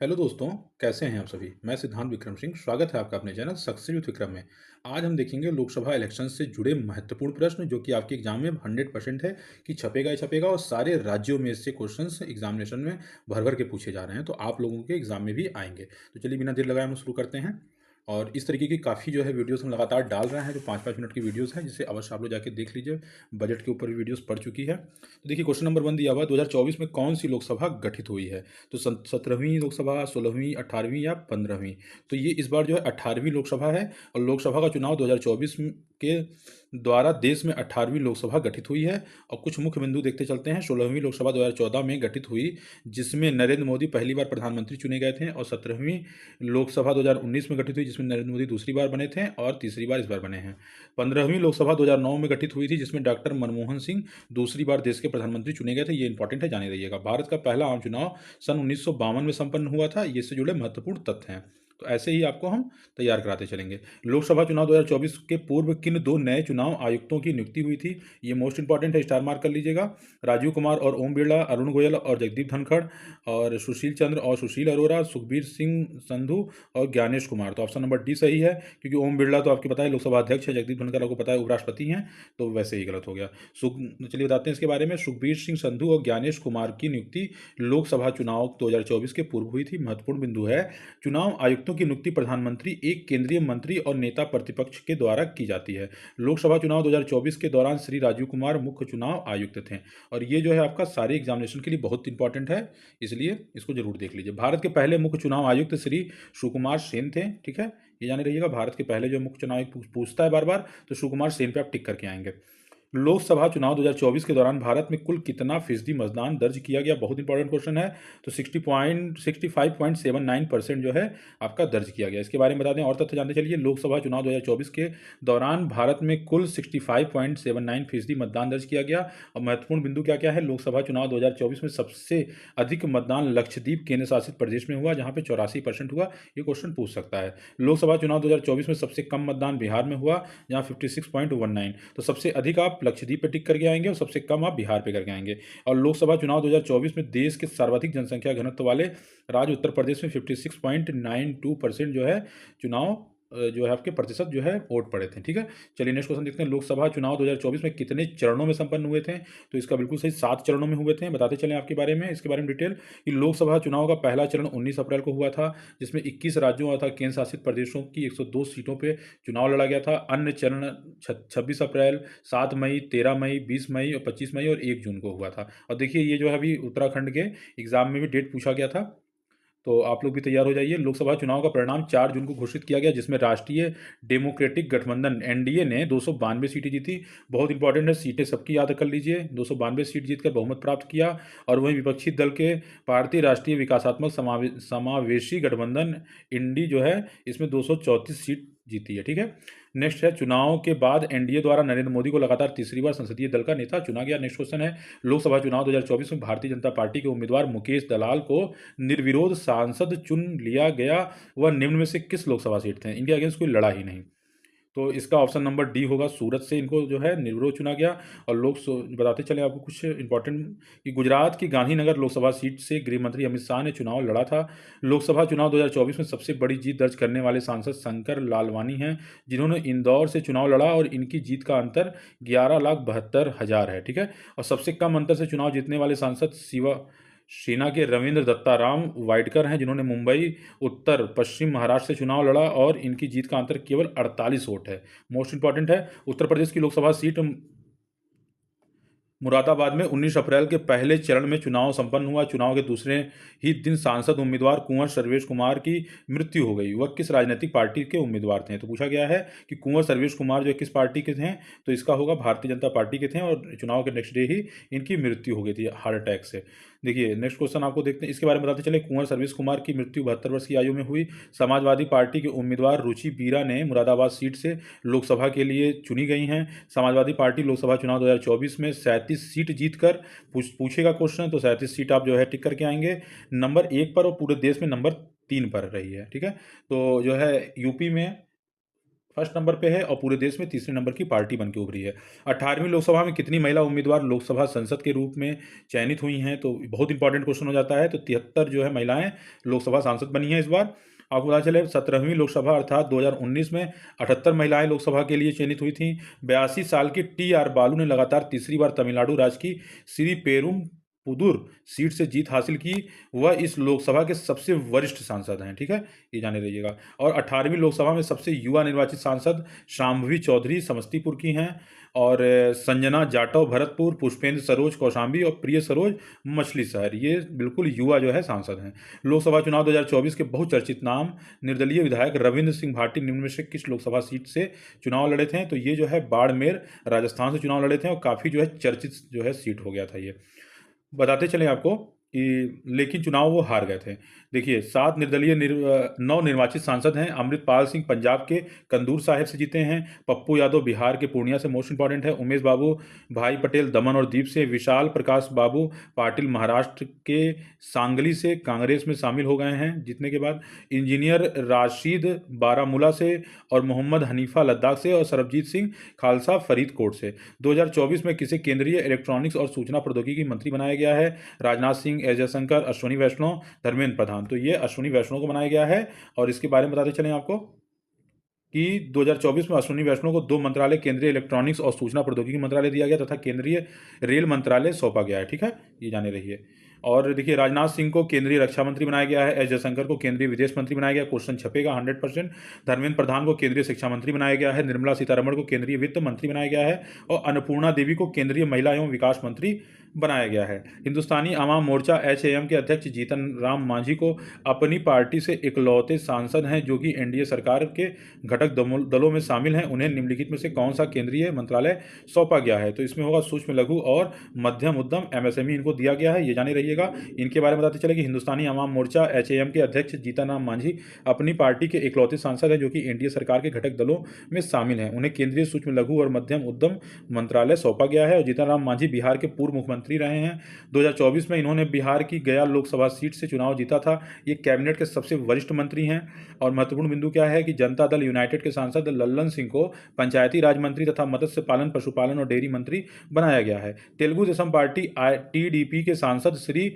Hello दोस्तों, कैसे हैं आप सभी? मैं सिद्धांत विक्रम सिंह, स्वागत है आपका अपने चैनल सक्सेस विद विक्रम में। आज हम देखेंगे लोकसभा इलेक्शन से जुड़े महत्वपूर्ण प्रश्न जो कि आपके एग्जाम में 100% है कि छपेगा ही छपेगा और सारे राज्यों में इससे क्वेश्चंस एग्जामिनेशन में भर-भर के पूछे जा रहे हैं, तो आप लोगों के एग्जाम में भी आएँगे। तो चलिए बिना देर लगाए हम शुरू करते हैं। और इस तरीके की काफ़ी जो है वीडियोज़ हम लगातार डाल रहे हैं जो 5-5 मिनट की वीडियोज़ हैं, जिसे अवश्य आप लोग जाके देख लीजिए। बजट के ऊपर भी वीडियोज़ पड़ चुकी है। तो देखिए क्वेश्चन नंबर 1 दिया हुआ है 2024 में कौन-सी लोकसभा गठित हुई है? तो 17वीं लोकसभा, 16वीं, 18वीं या 15वीं? तो ये इस बार जो है 18वीं लोकसभा है और लोकसभा का चुनाव 2024 के द्वारा देश में 18वीं लोकसभा गठित हुई है। और कुछ मुख्य बिंदु देखते चलते हैं। 16वीं लोकसभा 2014 में गठित हुई, जिसमें नरेंद्र मोदी पहली बार प्रधानमंत्री चुने गए थे। और 17वीं लोकसभा 2019 में गठित हुई, जिसमें नरेंद्र मोदी दूसरी बार बने थे और तीसरी बार इस बार बने हैं। 15वीं लोकसभा 2009 में गठित हुई थी, जिसमें डॉक्टर मनमोहन सिंह दूसरी बार देश के प्रधानमंत्री चुने गए थे। ये इंपॉर्टेंट है, जाने रहिएगा। भारत का पहला आम चुनाव सन 1952 में संपन्न हुआ था। ये इससे जुड़े महत्वपूर्ण तथ्य हैं, तो ऐसे ही आपको हम तैयार कराते चलेंगे। लोकसभा चुनाव 2024 के पूर्व किन दो नए चुनाव आयुक्तों की नियुक्ति हुई थी? ये मोस्ट इंपॉर्टेंट है, स्टार मार्क कर लीजिएगा। राजीव कुमार और ओम बिरला, अरुण गोयल और जगदीप धनखड़, और सुशील चंद्र और सुशील अरोरा, सुखबीर सिंह संधू और ज्ञानेश कुमार। तो ऑप्शन नंबर डी सही है, क्योंकि ओम बिरला तो आपको पता है लोकसभा अध्यक्ष है, जगदीप धनखड़ आपको पता है उपराष्ट्रपति हैं, तो वैसे ही गलत हो गया। चलिए बताते हैं इसके बारे में। सुखबीर सिंह संधू और ज्ञानेश कुमार की नियुक्ति लोकसभा चुनाव 2024 के पूर्व हुई थी। महत्वपूर्ण बिंदु है, चुनाव आयुक्तों की नियुक्ति प्रधानमंत्री, एक केंद्रीय मंत्री और नेता प्रतिपक्ष के द्वारा की जाती है। लोकसभा चुनाव 2024 के दौरान श्री राजीव कुमार मुख्य चुनाव आयुक्त थे। और ये जो है आपका सारे एग्जामिनेशन के लिए बहुत इंपॉर्टेंट है, इसलिए इसको जरूर देख लीजिए। भारत के पहले मुख्य चुनाव आयुक्त श्री सुकुमार सेन थे। ठीक है, ये जाने रहिएगा। भारत के पहले जो मुख्य चुनाव आयुक्त पूछता है बार बार, तो सुकुमार सेन पे आप टिक करके आएंगे। लोकसभा चुनाव 2024 के दौरान भारत में कुल कितना फीसदी मतदान दर्ज किया गया? बहुत इंपॉर्टेंट क्वेश्चन है। तो 65.79% जो है आपका दर्ज किया गया। इसके बारे में बता दें और तथ्य जानते चलिए। लोकसभा चुनाव 2024 के दौरान भारत में कुल 65.79% मतदान दर्ज किया गया। और महत्वपूर्ण बिंदु क्या क्या है? लोकसभा चुनाव 2024 में सबसे अधिक मतदान लक्षद्वीप केंद्र शासित प्रदेश में हुआ, जहां पे 84% हुआ। ये क्वेश्चन पूछ सकता है। लोकसभा चुनाव 2024 में सबसे कम मतदान बिहार में हुआ, जहां 56.19। तो सबसे अधिक आप लक्षद्वीप पे टिक करके आएंगे और सबसे कम आप बिहार पे करके आएंगे। और लोकसभा चुनाव 2024 में देश के सर्वाधिक जनसंख्या घनत्व वाले राज्य उत्तर प्रदेश में 56.92% जो है चुनाव जो है आपके प्रतिशत जो है वोट पड़े थे। ठीक है, चलिए नेक्स्ट क्वेश्चन देखते हैं। लोकसभा चुनाव 2024 में कितने चरणों में संपन्न हुए थे? तो इसका बिल्कुल सही 7 चरणों में हुए थे। बताते चलें आपके बारे में, इसके बारे में डिटेल कि लोकसभा चुनाव का पहला चरण 19 अप्रैल को हुआ था, जिसमें 21 राज्यों तथा केंद्र शासित प्रदेशों की 102 सीटों पर चुनाव लड़ा गया था। अन्य चरण 26 अप्रैल, 7 मई, 13 मई, 20 मई और 25 मई और 1 जून को हुआ था। और देखिए ये जो है अभी उत्तराखंड के एग्जाम में भी डेट पूछा गया था, तो आप लोग भी तैयार हो जाइए। लोकसभा चुनाव का परिणाम 4 जून को घोषित किया गया, जिसमें राष्ट्रीय डेमोक्रेटिक गठबंधन एनडीए ने 292 सीटें जीती। बहुत इंपॉर्टेंट है, सीटें सबकी याद कर लीजिए। 292 सीट जीतकर बहुमत प्राप्त किया। और वहीं विपक्षी दल के भारतीय राष्ट्रीय विकासात्मक समावेशी गठबंधन इंडी जो है, इसमें 234 सीट जीती है। ठीक है, नेक्स्ट है, चुनाव के बाद एनडीए द्वारा नरेंद्र मोदी को लगातार तीसरी बार संसदीय दल का नेता चुना गया। नेक्स्ट क्वेश्चन है, लोकसभा चुनाव 2024 में भारतीय जनता पार्टी के उम्मीदवार मुकेश दलाल को निर्विरोध सांसद चुन लिया गया। वह निम्न में से किस लोकसभा सीट थे? इनके अगेंस्ट कोई लड़ा ही नहीं, तो इसका ऑप्शन नंबर डी होगा। सूरत से इनको जो है निर्विरोध चुना गया। और लोग बताते चले आपको कुछ इंपॉर्टेंट कि गुजरात की गांधीनगर लोकसभा सीट से गृह मंत्री अमित शाह ने चुनाव लड़ा था। लोकसभा चुनाव 2024 में सबसे बड़ी जीत दर्ज करने वाले सांसद शंकर लालवानी हैं, जिन्होंने इंदौर से चुनाव लड़ा और इनकी जीत का अंतर 11,72,000 है। ठीक है, और सबसे कम अंतर से चुनाव जीतने वाले सांसद सेना के रविंद्र दत्ताराम वाइडकर हैं, जिन्होंने मुंबई उत्तर पश्चिम महाराष्ट्र से चुनाव लड़ा और इनकी जीत का अंतर केवल 48 वोट है। मोस्ट इंपॉर्टेंट है, उत्तर प्रदेश की लोकसभा सीट मुरादाबाद में 19 अप्रैल के पहले चरण में चुनाव संपन्न हुआ। चुनाव के दूसरे ही दिन सांसद उम्मीदवार कुंवर सर्वेश कुमार की मृत्यु हो गई। वह किस राजनीतिक पार्टी के उम्मीदवार थे? तो पूछा गया है कि कुंवर सर्वेश कुमार जो किस पार्टी के थे, तो इसका होगा भारतीय जनता पार्टी के थे। और चुनाव के नेक्स्ट डे ही इनकी मृत्यु हो गई थी हार्ट अटैक से। देखिए नेक्स्ट क्वेश्चन आपको देखते हैं, इसके बारे में बताते चले। कुंवर सर्वेश कुमार की मृत्यु 72 वर्ष की आयु में हुई। समाजवादी पार्टी के उम्मीदवार रुचि बीरा ने मुरादाबाद सीट से लोकसभा के लिए चुनी गई हैं। समाजवादी पार्टी लोकसभा चुनाव 2024 में 37 सीट जीतकर पूछेगा क्वेश्चन, तो 37 सीट आप जो है टिक करके आएंगे। नंबर 1 पर और पूरे देश में नंबर 3 पर रही है। ठीक है, तो जो है यूपी में फर्स्ट नंबर पे है और पूरे देश में तीसरे नंबर की पार्टी बन के उभरी है। 18वीं लोकसभा में कितनी महिला उम्मीदवार लोकसभा संसद के रूप में चयनित हुई हैं, तो बहुत इंपॉर्टेंट क्वेश्चन हो जाता है। तो 73 जो है महिलाएं लोकसभा सांसद बनी हैं इस बार। आपको पता चले 17वीं लोकसभा अर्थात 2019 में 78 महिलाएं लोकसभा के लिए चयनित हुई थीं। 82 साल की टी आर बालू ने लगातार तीसरी बार तमिलनाडु राज्य की श्री पेरुम पुदुर सीट से जीत हासिल की। वह इस लोकसभा के सबसे वरिष्ठ सांसद हैं, ठीक है, ये जाने रहिएगा। और 18वीं लोकसभा में सबसे युवा निर्वाचित सांसद शांभवी चौधरी समस्तीपुर की हैं, और संजना जाटव भरतपुर, पुष्पेंद्र सरोज कौशाम्बी और प्रिय सरोज मछली शहर, ये बिल्कुल युवा जो है सांसद हैं। लोकसभा चुनाव 2024 के बहुचर्चित नाम निर्दलीय विधायक रविंद्र सिंह भाटी निम्न में से किस लोकसभा सीट से चुनाव लड़े थे, तो ये जो है बाड़मेर राजस्थान से चुनाव लड़े थे और काफ़ी जो है चर्चित जो है सीट हो गया था ये। बताते चलें आपको कि लेकिन चुनाव वो हार गए थे। देखिए 7 नवनिर्वाचित सांसद हैं। अमृतपाल सिंह पंजाब के कंदूर साहिब से जीते हैं। पप्पू यादव बिहार के पूर्णिया से मोस्ट इंपॉर्टेंट है। उमेश बाबू भाई पटेल दमन और दीप से। विशाल प्रकाश बाबू पाटिल महाराष्ट्र के सांगली से कांग्रेस में शामिल हो गए हैं जीतने के बाद। इंजीनियर राशिद बारामूला से और मोहम्मद हनीफा लद्दाख से और सरबजीत सिंह खालसा फरीदकोट से। 2024 में किसे केंद्रीय इलेक्ट्रॉनिक्स और सूचना प्रौद्योगिकी मंत्री बनाया गया है? राजनाथ सिंह, एस जयशंकर, अश्विनी वैष्णव, धर्मेंद्र प्रधान। तो ये अश्विनी वैष्णव को बनाया गया है। और इसके बारे में बताते चलें आपको कि 2024 में अश्विनी वैष्णव को 2 मंत्रालय केंद्रीय इलेक्ट्रॉनिक्स और सूचना प्रौद्योगिकी मंत्रालय दिया गया तथा केंद्रीय रेल मंत्रालय सौंपा गया है, ठीक है, ये जाने रहिए। और देखिए राजनाथ सिंह को केंद्रीय रक्षा मंत्री बनाया गया है। एस जयशंकर को केंद्रीय विदेश मंत्री बनाया गया, क्वेश्चन छपेगा 100%। धर्मेंद्र प्रधान को केंद्रीय शिक्षा मंत्री बनाया गया है। निर्मला सीतारमण को केंद्रीय वित्त मंत्री बनाया गया है और अन्नपूर्णा देवी को केंद्रीय महिला एवं विकास मंत्री बनाया गया है। हिंदुस्तानी आवाम मोर्चा HAM के अध्यक्ष जीतन राम मांझी को अपनी पार्टी से इकलौते सांसद हैं जो कि एनडीए सरकार के घटक दलों में शामिल हैं। उन्हें निम्नलिखित में से कौन सा केंद्रीय मंत्रालय सौंपा गया है? तो इसमें होगा सूक्ष्म लघु और मध्यम उद्यम, MSME इनको दिया गया है, ये जाने रहिएगा। इनके बारे में बताते चले कि हिंदुस्तानी आवाम मोर्चा HAM के अध्यक्ष जीतन राम मांझी अपनी पार्टी के इकलौते सांसद हैं जो कि एनडीए सरकार के घटक दलों में शामिल हैं। उन्हें केंद्रीय सूक्ष्म लघु और मध्यम उद्यम मंत्रालय सौंपा गया है। और जीतन राम मांझी बिहार के पूर्व मुख्यमंत्री रहे हैं। 2024 में इन्होंने बिहार की गया लोकसभा सीट से चुनाव जीता था। ये कैबिनेट के सबसे वरिष्ठ मंत्री हैं। और महत्वपूर्ण बिंदु क्या है कि जनता दल यूनाइटेड के सांसद लल्लन सिंह को पंचायती राज मंत्री तथा मत्स्य पालन, पशुपालन और डेयरी मंत्री बनाया गया है। तेलुगु देशम पार्टी TDP के सांसद श्री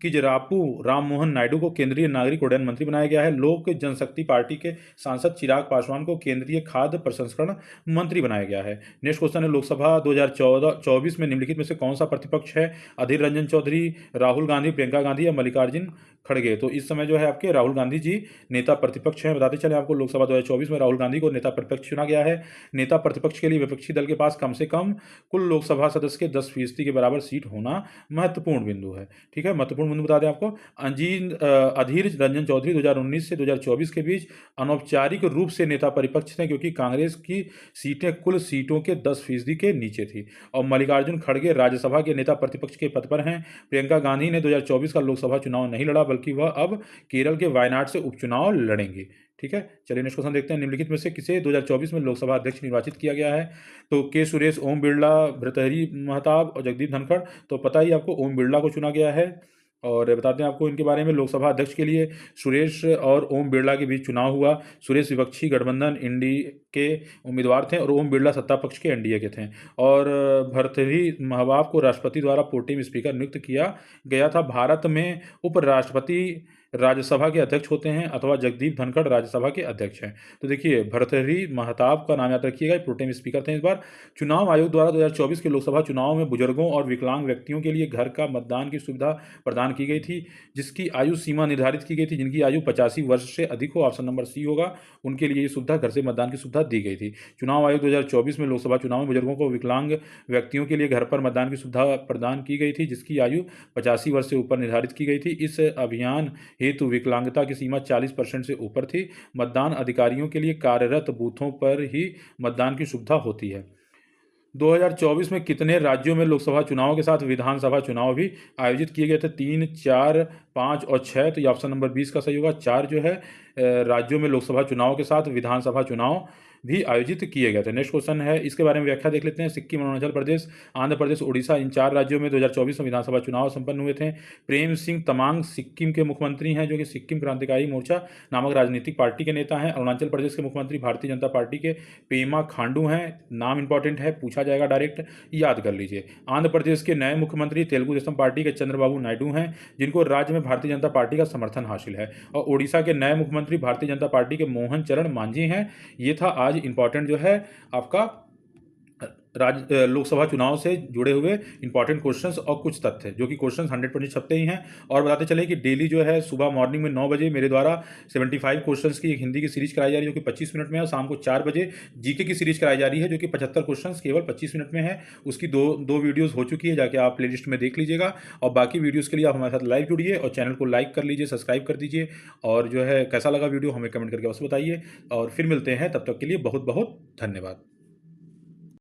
किजरापू राम मोहन नायडू को केंद्रीय नागरिक उड्डयन मंत्री बनाया गया है। लोक जनशक्ति पार्टी के सांसद चिराग पासवान को केंद्रीय खाद्य प्रसंस्करण मंत्री बनाया गया है। नेक्स्ट क्वेश्चन है लोकसभा 2024 में निम्नलिखित में से कौन सा प्रतिपक्ष है? अधीर रंजन चौधरी, राहुल गांधी, प्रियंका गांधी या मल्लिकार्जुन खड़गे? तो इस समय जो है आपके राहुल गांधी जी नेता प्रतिपक्ष हैं। बताते चले आपको लोकसभा 2024 में राहुल गांधी को नेता प्रतिपक्ष चुना गया है। नेता प्रतिपक्ष के लिए विपक्षी दल के पास कम से कम कुल लोकसभा सदस्य के 10% के बराबर सीट होना महत्वपूर्ण बिंदु है, ठीक है। महत्वपूर्ण बिंदु बता दें आपको, अधीर रंजन चौधरी 2019 से 2024 के बीच अनौपचारिक रूप से नेता परिपक्ष थे क्योंकि कांग्रेस की सीटें कुल सीटों के 10% के नीचे थी। और मल्लिकार्जुन खड़गे राज्यसभा के नेता प्रतिपक्ष के पद पर हैं। प्रियंका गांधी ने 2024 का लोकसभा चुनाव नहीं लड़ा बल्कि वह अब केरल के वायनाड से उपचुनाव लड़ेंगे, ठीक है। चलिए नेक्स्ट क्वेश्चन देखते हैं। निम्नलिखित में से किसे 2024 में लोकसभा अध्यक्ष निर्वाचित किया गया है? तो के सुरेश, ओम बिरला, भर्तृहरि महताब और जगदीप धनखड़। तो पता ही आपको ओम बिरला को चुना गया है। और बताते हैं आपको इनके बारे में, लोकसभा अध्यक्ष के लिए सुरेश और ओम बिरला के बीच चुनाव हुआ। सुरेश विपक्षी गठबंधन एनडीए के उम्मीदवार थे और ओम बिरला सत्ता पक्ष के एनडीए के थे। और भर्तृहरि महताब को राष्ट्रपति द्वारा प्रोटेम स्पीकर नियुक्त किया गया था। भारत में उपराष्ट्रपति राज्यसभा के अध्यक्ष होते हैं अथवा जगदीप धनखड़ राज्यसभा के अध्यक्ष हैं। तो देखिए भर्तृहरि महताब का नाम याद रखिएगा, प्रोटेम स्पीकर थे इस बार। चुनाव आयोग द्वारा 2024 के लोकसभा चुनाव में बुजुर्गों और विकलांग व्यक्तियों के लिए घर का मतदान की सुविधा प्रदान की गई थी, जिसकी आयु सीमा निर्धारित की गई थी। जिनकी आयु 85 वर्ष से अधिक हो, ऑप्शन नंबर सी होगा, उनके लिए ये सुविधा, घर से मतदान की सुविधा दी गई थी। चुनाव आयोग 2024 में लोकसभा चुनाव में बुजुर्गों को विकलांग व्यक्तियों के लिए घर पर मतदान की सुविधा प्रदान की गई थी, जिसकी आयु 85 वर्ष से ऊपर निर्धारित की गई थी। इस अभियान हेतु विकलांगता की सीमा 40% से ऊपर थी। मतदान अधिकारियों के लिए कार्यरत बूथों पर ही मतदान की सुविधा होती है। 2024 में कितने राज्यों में लोकसभा चुनाव के साथ विधानसभा चुनाव भी आयोजित किए गए थे? 3, 4, 5 और 6। तो ये ऑप्शन नंबर 20 का सही होगा। 4 जो है राज्यों में लोकसभा चुनाव के साथ विधानसभा चुनाव भी आयोजित किए गए थे। नेक्स्ट क्वेश्चन है, इसके बारे में व्याख्या देख लेते हैं। सिक्किम, अरुणाचल प्रदेश, आंध्र प्रदेश, उड़ीसा, इन 4 राज्यों में 2024 में विधानसभा चुनाव संपन्न हुए थे। प्रेम सिंह तमांग सिक्किम के मुख्यमंत्री हैं, जो कि सिक्किम क्रांतिकारी मोर्चा नामक राजनीतिक पार्टी के नेता हैं। अरुणाचल प्रदेश के मुख्यमंत्री भारतीय जनता पार्टी के पेमा खांडू हैं। नाम इंपॉर्टेंट है, पूछा जाएगा डायरेक्ट, याद कर लीजिए। आंध्र प्रदेश के नए मुख्यमंत्री तेलुगु देशम पार्टी के चंद्रबाबू नायडू हैं, जिनको राज्य में भारतीय जनता पार्टी का समर्थन हासिल है। और उड़ीसा के नए मुख्यमंत्री भारतीय जनता पार्टी के मोहन चरण मांझी हैं। ये था आज इंपॉर्टेंट जो है आपका लोकसभा चुनाव से जुड़े हुए इंपॉर्टेंट क्वेश्चंस और कुछ तथ्य, जो कि क्वेश्चंस 100% छपते ही हैं। और बताते चले कि डेली जो है सुबह मॉर्निंग में 9 बजे मेरे द्वारा 75 क्वेश्चंस की एक हिंदी की सीरीज कराई जा रही है, जो कि 25 मिनट में है। और शाम को 4 बजे जीके की सीरीज कराई जा रही है, जो कि 75 क्वेश्चंस केवल 25 मिनट में है। उसकी दो वीडियोज़ हो चुकी है, जाके आप प्ले लिस्ट में देख लीजिएगा। और बाकी वीडियोज़ के लिए आप हमारे साथ लाइव जुड़िए और चैनल को लाइक कर लीजिए, सब्सक्राइब कर दीजिए। और जो है कैसा लगा वीडियो हमें कमेंट करके अवश्य बताइए। और फिर मिलते हैं, तब तक के लिए बहुत बहुत धन्यवाद।